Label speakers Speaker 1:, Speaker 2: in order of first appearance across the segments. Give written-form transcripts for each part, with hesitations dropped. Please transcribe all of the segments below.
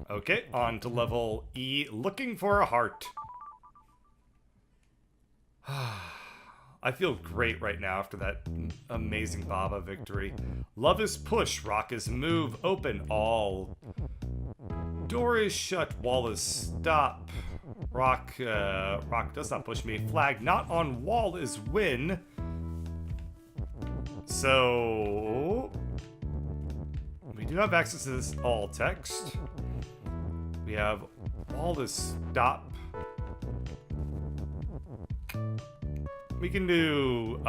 Speaker 1: Okay, on to level E, looking for a heart. I feel great right now after that amazing Baba victory. Love is push, rock is move, open all. Door is shut, wall is stop. Rock does not push me. Flag not on wall is win. So we do have access to this all text. We have wall is stop. We can do,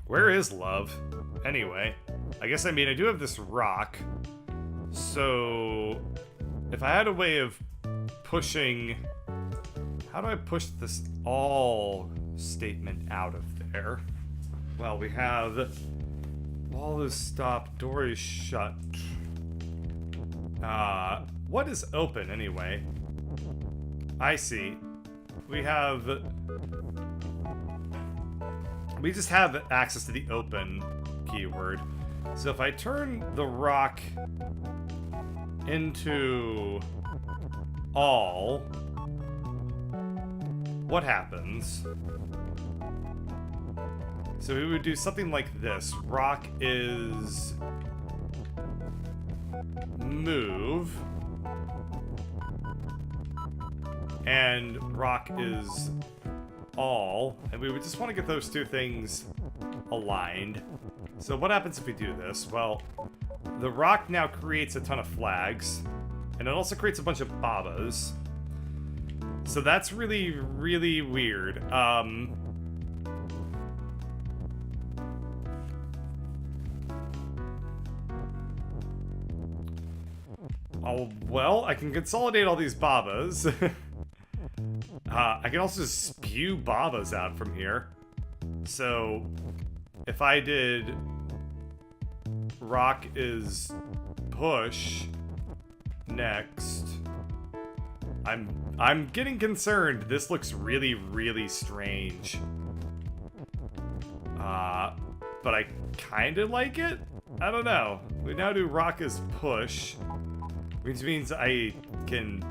Speaker 1: where is love? Anyway, I guess, I do have this rock. So, if I had a way of pushing, how do I push this all statement out of there? Well, we have, wall is stop, door is shut. What is open anyway? I see. We just have access to the open keyword. So if I turn the rock into all, what happens? So we would do something like this. Rock is move. And rock is all, and we would just want to get those two things aligned. So what happens if we do this? Well, the rock now creates a ton of flags, and it also creates a bunch of babas. So that's really, really weird. Oh, well, I can consolidate all these babas. I can also spew babas out from here. So, if I did rock is push next, I'm getting concerned. This looks really, really strange. But I kind of like it. I don't know. We now do rock is push, which means I can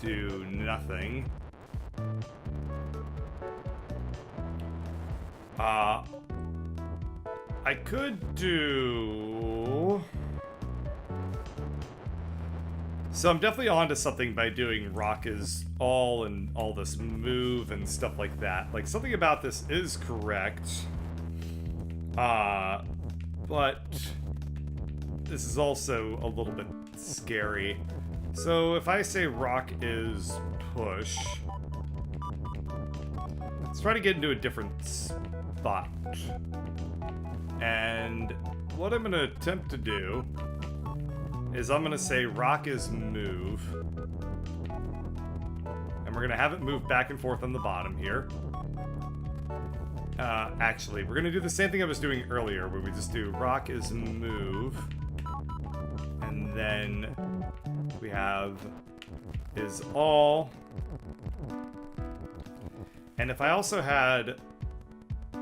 Speaker 1: do nothing. I could do... So I'm definitely onto something by doing rock is all and all this move and stuff like that. Like, something about this is correct. But this is also a little bit scary. So if I say rock is push, let's try to get into a different spot. And what I'm gonna attempt to do is I'm gonna say rock is move. And we're gonna have it move back and forth on the bottom here. Actually, we're gonna do the same thing I was doing earlier, where we just do rock is move. And then we have is all. And if I also had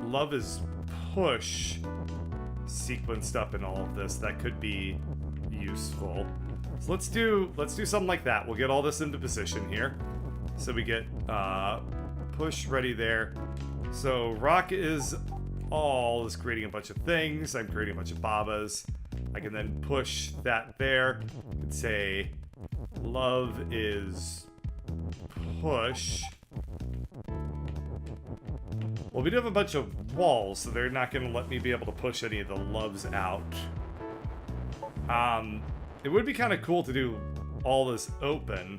Speaker 1: love is push sequenced up in all of this, that could be useful. So let's do something like that. We'll get all this into position here. So we get push ready there. So rock is all is creating a bunch of things. I'm creating a bunch of babas. I can then push that there and say love is push. Well, we do have a bunch of walls, so they're not going to let me be able to push any of the loves out. It would be kind of cool to do all this open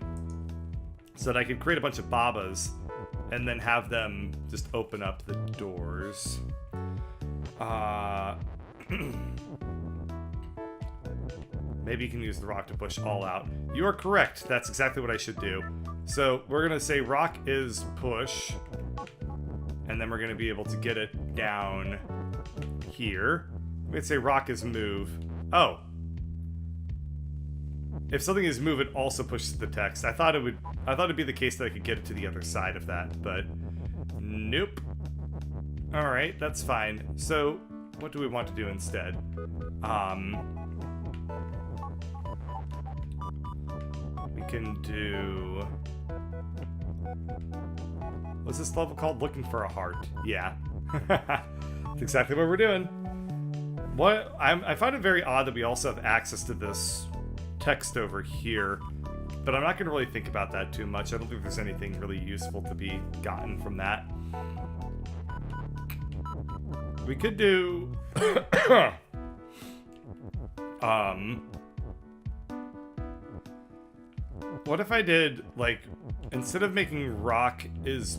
Speaker 1: so that I could create a bunch of babas and then have them just open up the doors. Maybe you can use the rock to push all out. You are correct. That's exactly what I should do. So we're going to say rock is push. And then we're going to be able to get it down here. Let's say rock is move. Oh. If something is move, it also pushes the text. I thought it'd be the case that I could get it to the other side of that, but nope. Alright, that's fine. So what do we want to do instead? We can do... What's this level called? Looking for a heart. Yeah. That's exactly what we're doing. What I find it very odd that we also have access to this text over here, but I'm not going to really think about that too much. I don't think there's anything really useful to be gotten from that. We could do... What if I did, like, instead of making rock is...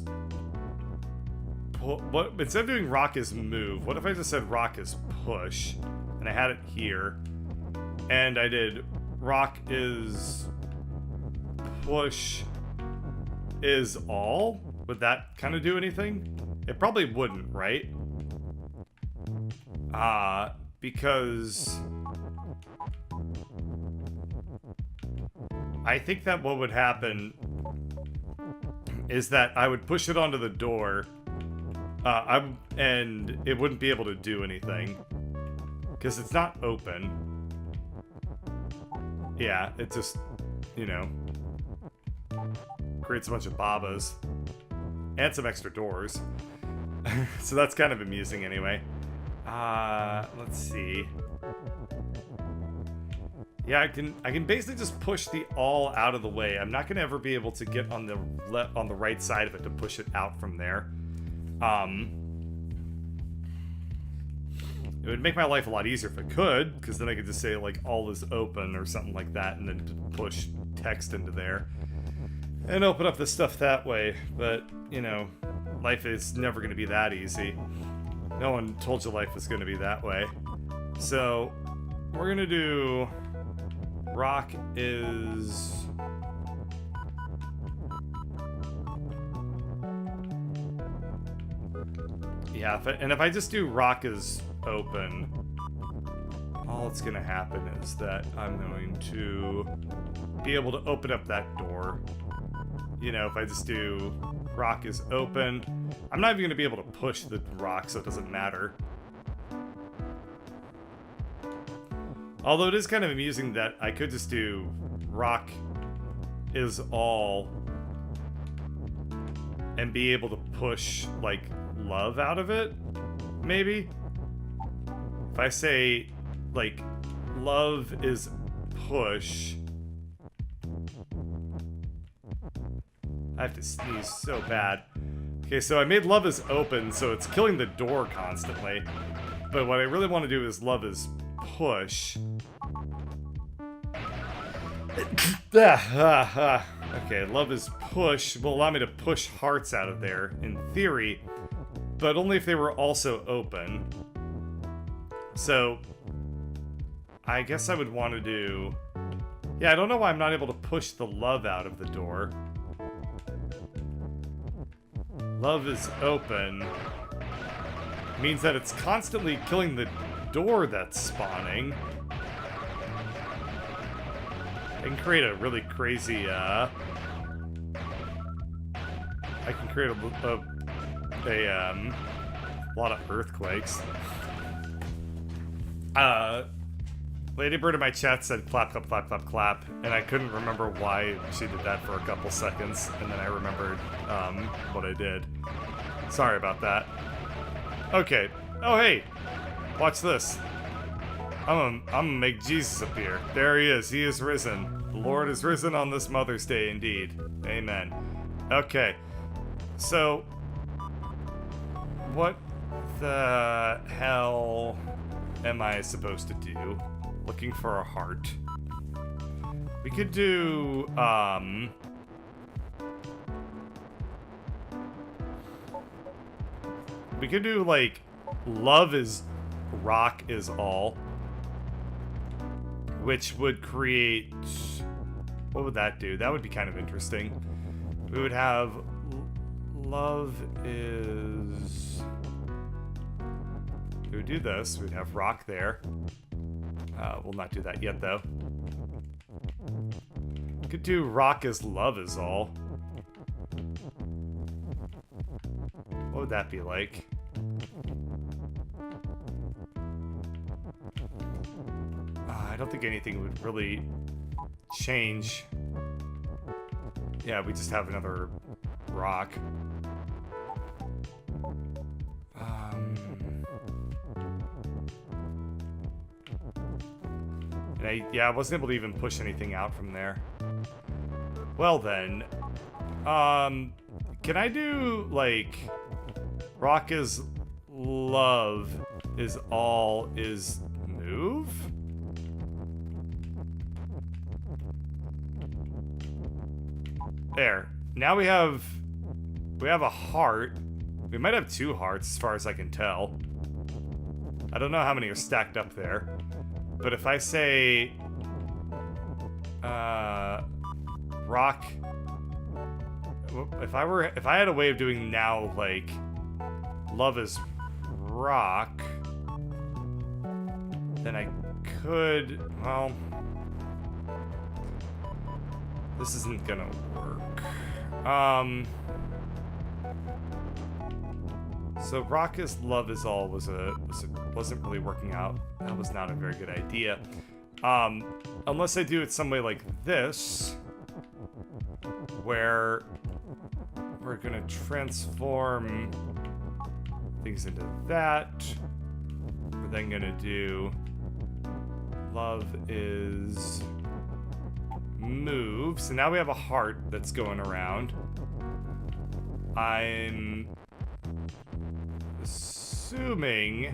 Speaker 1: Instead of doing rock is move, what if I just said rock is push? And I had it here. And I did rock is push is all? Would that kind of do anything? It probably wouldn't, right? Because I think that what would happen is that I would push it onto the door, and it wouldn't be able to do anything because it's not open. Yeah, it just, you know, creates a bunch of babas and some extra doors. So that's kind of amusing anyway. Let's see. Yeah, I can basically just push the all out of the way. I'm not gonna ever be able to get on the right side of it to push it out from there. It would make my life a lot easier if I could, because then I could just say like all is open or something like that, and then push text into there and open up the stuff that way. But you know, life is never gonna be that easy. No one told you life was gonna be that way. So we're gonna do rock is yeah, if I just do rock is open, all that's gonna happen is that I'm going to be able to open up that door. You know, if I just do rock is open, I'm not even gonna be able to push the rock, so it doesn't matter. Although it is kind of amusing that I could just do rock is all and be able to push, like, love out of it, maybe? If I say, like, love is push... I have to sneeze so bad. Okay, so I made love is open, so it's killing the door constantly. But what I really want to do is love is push. Okay, love is push will allow me to push hearts out of there, in theory, but only if they were also open. So, I guess I would want to do... Yeah, I don't know why I'm not able to push the love out of the door. Love is open means that it's constantly killing the door that's spawning. I can create a really crazy, I can create a lot of earthquakes. Ladybird in my chat said clap, clap, clap, clap, clap, and I couldn't remember why she did that for a couple seconds, and then I remembered, what I did. Sorry about that. Okay. Oh, hey! Watch this. I'm gonna make Jesus appear. There he is. He is risen. The Lord is risen on this Mother's Day indeed. Amen. Okay. So, what the hell am I supposed to do? Looking for a heart. We could do, we could do, like, love is rock is all. Which would create... What would that do? That would be kind of interesting. We would have... Love is... We would do this. We'd have rock there. We'll not do that yet, though. We could do rock is love is all. What would that be like? I don't think anything would really change. Yeah, we just have another rock. And I wasn't able to even push anything out from there. Well then, can I do, like, rock is love is all is move? There. Now we have a heart. We might have 2 hearts as far as I can tell. I don't know how many are stacked up there. But if I say rock, if I had a way of doing now, like, love is rock, then I could, well, this isn't gonna work. So rock is love is all wasn't really working out. That was not a very good idea. Unless I do it some way like this, where we're gonna transform things into that. We're then gonna do love is move. So now we have a heart that's going around. I'm assuming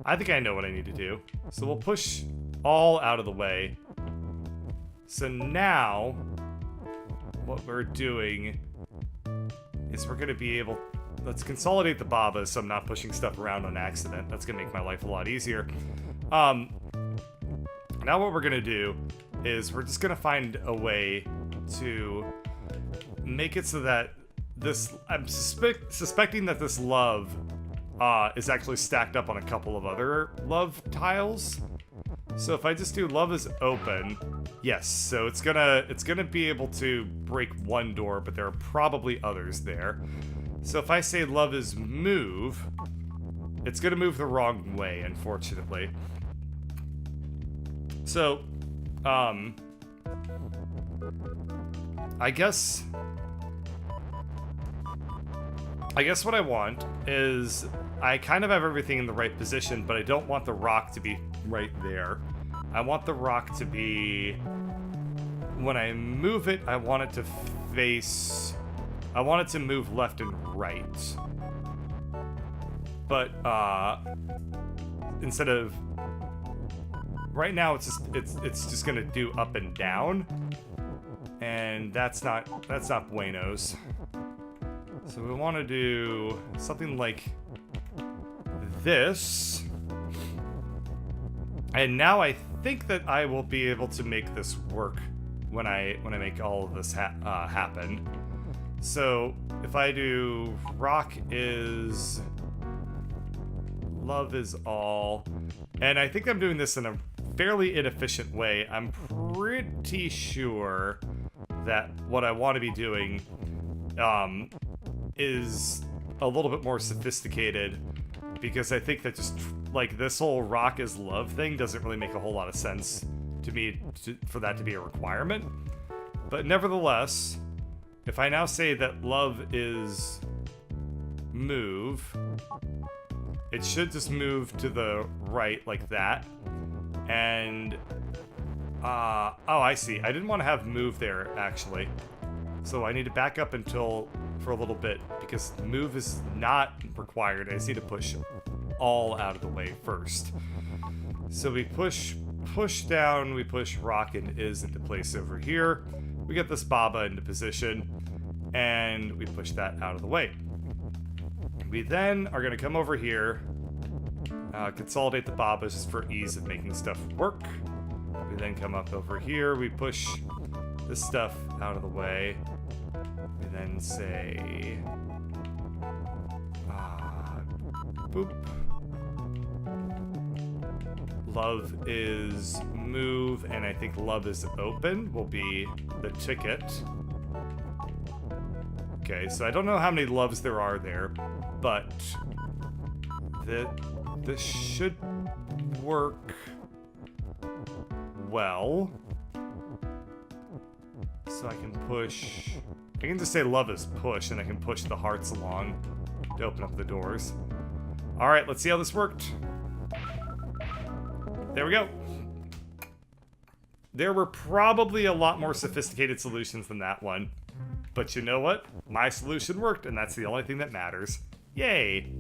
Speaker 1: I think I know what I need to do. So we'll push all out of the way. So now what we're doing is we're going to be able, let's consolidate the babas so I'm not pushing stuff around on accident. That's going to make my life a lot easier. Now what we're going to do is we're just going to find a way to make it so that this, I'm suspecting that this love is actually stacked up on a couple of other love tiles. So if I just do love is open, yes, so it's gonna be able to break one door, but there are probably others there. So if I say love is move, it's gonna move the wrong way, unfortunately. So, I guess what I want is, I kind of have everything in the right position, but I don't want the rock to be right there. I want the rock to be, when I move it, I want it to face, I want it to move left and right. But, instead of, right now it's just gonna do up and down. And that's not buenos. So we want to do something like this. And now I think that I will be able to make this work when I make all of this happen. So if I do rock is love is all, and I think I'm doing this in a fairly inefficient way. I'm pretty sure that what I want to be doing is a little bit more sophisticated, because I think that just like this whole rock is love thing doesn't really make a whole lot of sense to me for that to be a requirement. But nevertheless, if I now say that love is move, it should just move to the right like that. And oh, I see. I didn't want to have move there actually. So I need to back up for a little bit, because move is not required. I just need to push all out of the way first. So we push down, we push rock and is into place over here. We get this baba into position, and we push that out of the way. We then are going to come over here, consolidate the babas just for ease of making stuff work. We then come up over here, we push this stuff out of the way. We then say, boop. Love is move, and I think love is open will be the ticket. Okay, so I don't know how many loves there are there, but this should work well. So I can push... I can just say love is push, and I can push the hearts along to open up the doors. Alright, let's see how this worked. There we go. There were probably a lot more sophisticated solutions than that one. But you know what? My solution worked, and that's the only thing that matters. Yay!